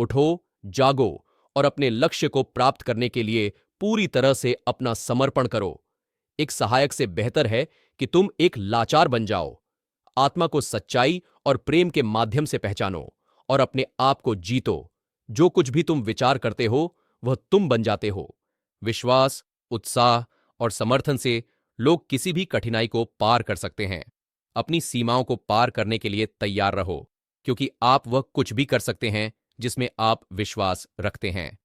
उठो, जागो और अपने लक्ष्य को प्राप्त करने के लिए पूरी तरह से अपना समर्पण करो। एक सहायक से बेहतर है कि तुम एक लाचार बन जाओ। आत्मा को सच्चाई और प्रेम के माध्यम से पहचानो और अपने आप को जीतो। जो कुछ भी तुम विचार करते हो वह तुम बन जाते हो। विश्वास, उत्साह और समर्थन से लोग किसी भी कठिनाई को पार कर सकते हैं। अपनी सीमाओं को पार करने के लिए तैयार रहो, क्योंकि आप वह कुछ भी कर सकते हैं जिसमें आप विश्वास रखते हैं।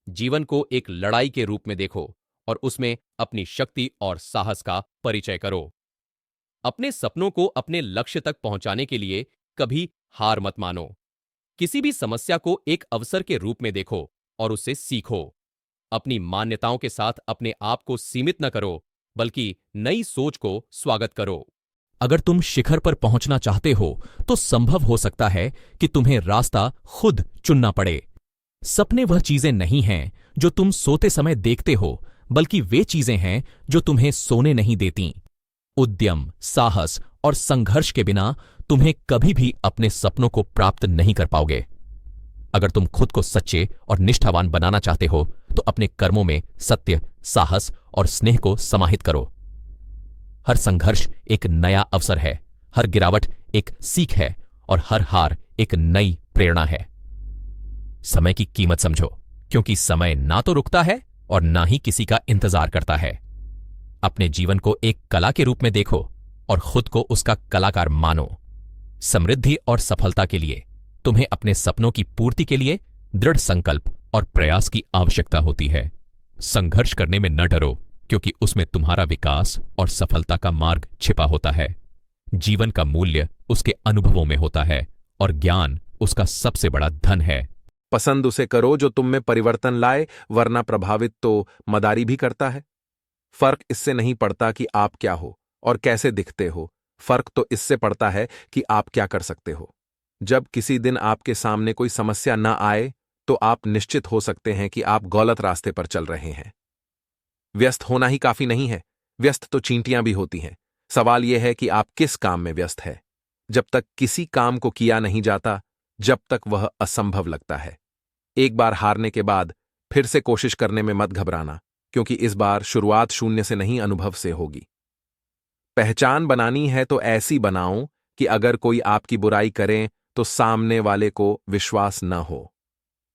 जीवन को एक लड़ाई के रूप में देखो और उसमें अपनी शक्ति और साहस का परिचय करो। अपने सपनों को अपने लक्ष्य तक पहुंचाने के लिए कभी हार मत मानो। किसी भी समस्या को एक अवसर के रूप में देखो और उससे सीखो। अपनी मान्यताओं के साथ अपने आप को सीमित न करो, बल्कि नई सोच को स्वागत करो। अगर तुम शिखर पर पहुंचना चाहते हो, तो संभव हो सकता है कि तुम्हें रास्ता खुद चुनना पड़े। सपने वह चीजें नहीं हैं जो तुम सोते समय देखते हो, बल्कि वे चीजें हैं जो तुम्हें सोने नहीं देती। उद्यम, साहस और संघर्ष के बिना तुम्हें कभी भी अपने सपनों को प्राप्त नहीं कर पाओगे। अगर तुम खुद को सच्चे और निष्ठावान बनाना चाहते हो, तो अपने कर्मों में सत्य, साहस और स्नेह को समाहित करो। हर संघर्ष एक नया अवसर है, हर गिरावट एक सीख है और हर हार एक नई प्रेरणा है। समय की कीमत समझो, क्योंकि समय ना तो रुकता है और ना ही किसी का इंतजार करता है। अपने जीवन को एक कला के रूप में देखो और खुद को उसका कलाकार मानो। समृद्धि और सफलता के लिए तुम्हें अपने सपनों की पूर्ति के लिए दृढ़ संकल्प और प्रयास की आवश्यकता होती है। संघर्ष करने में न डरो, क्योंकि उसमें तुम्हारा विकास और सफलता का मार्ग छिपा होता है। जीवन का मूल्य उसके अनुभवों में होता है और ज्ञान उसका सबसे बड़ा धन है। पसंद उसे करो जो तुम में परिवर्तन लाए, वरना प्रभावित तो मदारी भी करता है। फर्क इससे नहीं पड़ता कि आप क्या हो और कैसे दिखते हो, फर्क तो इससे पड़ता है कि आप क्या कर सकते हो। जब किसी दिन आपके सामने कोई समस्या न आए, तो आप निश्चित हो सकते हैं कि आप गलत रास्ते पर चल रहे हैं। व्यस्त होना ही काफी नहीं है, व्यस्त तो चींटियां भी होती हैं। सवाल यह है कि आप किस काम में व्यस्त है। जब तक किसी काम को किया नहीं जाता, जब तक वह असंभव लगता है। एक बार हारने के बाद फिर से कोशिश करने में मत घबराना, क्योंकि इस बार शुरुआत शून्य से नहीं, अनुभव से होगी। पहचान बनानी है तो ऐसी बनाओ कि अगर कोई आपकी बुराई करे तो सामने वाले को विश्वास न हो।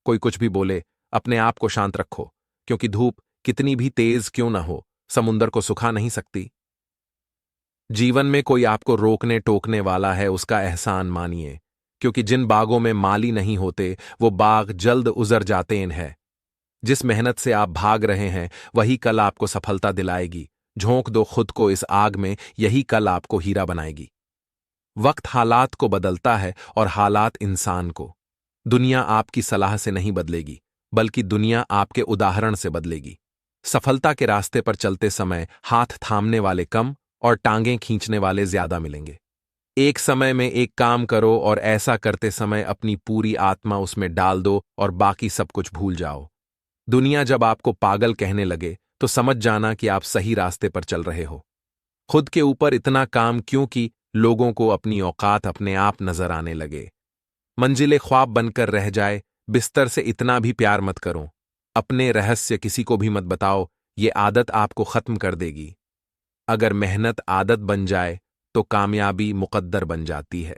कोई कुछ भी बोले, अपने आप को शांत रखो, क्योंकि धूप कितनी भी तेज क्यों न हो, समुंदर को सुखा नहीं सकती। जीवन में कोई आपको रोकने टोकने वाला है, उसका एहसान मानिए, क्योंकि जिन बागों में माली नहीं होते, वो बाग जल्द उजर जाते हैं। जिस मेहनत से आप भाग रहे हैं, वही कल आपको सफलता दिलाएगी। झोंक दो खुद को इस आग में, यही कल आपको हीरा बनाएगी। वक्त हालात को बदलता है और हालात इंसान को। दुनिया आपकी सलाह से नहीं बदलेगी, बल्कि दुनिया आपके उदाहरण से बदलेगी। सफलता के रास्ते पर चलते समय हाथ थामने वाले कम और टांगें खींचने वाले ज्यादा मिलेंगे। एक समय में एक काम करो और ऐसा करते समय अपनी पूरी आत्मा उसमें डाल दो और बाकी सब कुछ भूल जाओ। दुनिया जब आपको पागल कहने लगे, तो समझ जाना कि आप सही रास्ते पर चल रहे हो। खुद के ऊपर इतना काम क्यों कि लोगों को अपनी औकात अपने आप नजर आने लगे। मंजिलें ख्वाब बनकर रह जाए, बिस्तर से इतना भी प्यार मत करो। अपने रहस्य किसी को भी मत बताओ, ये आदत आपको खत्म कर देगी। अगर मेहनत आदत बन जाए, तो कामयाबी मुकद्दर बन जाती है।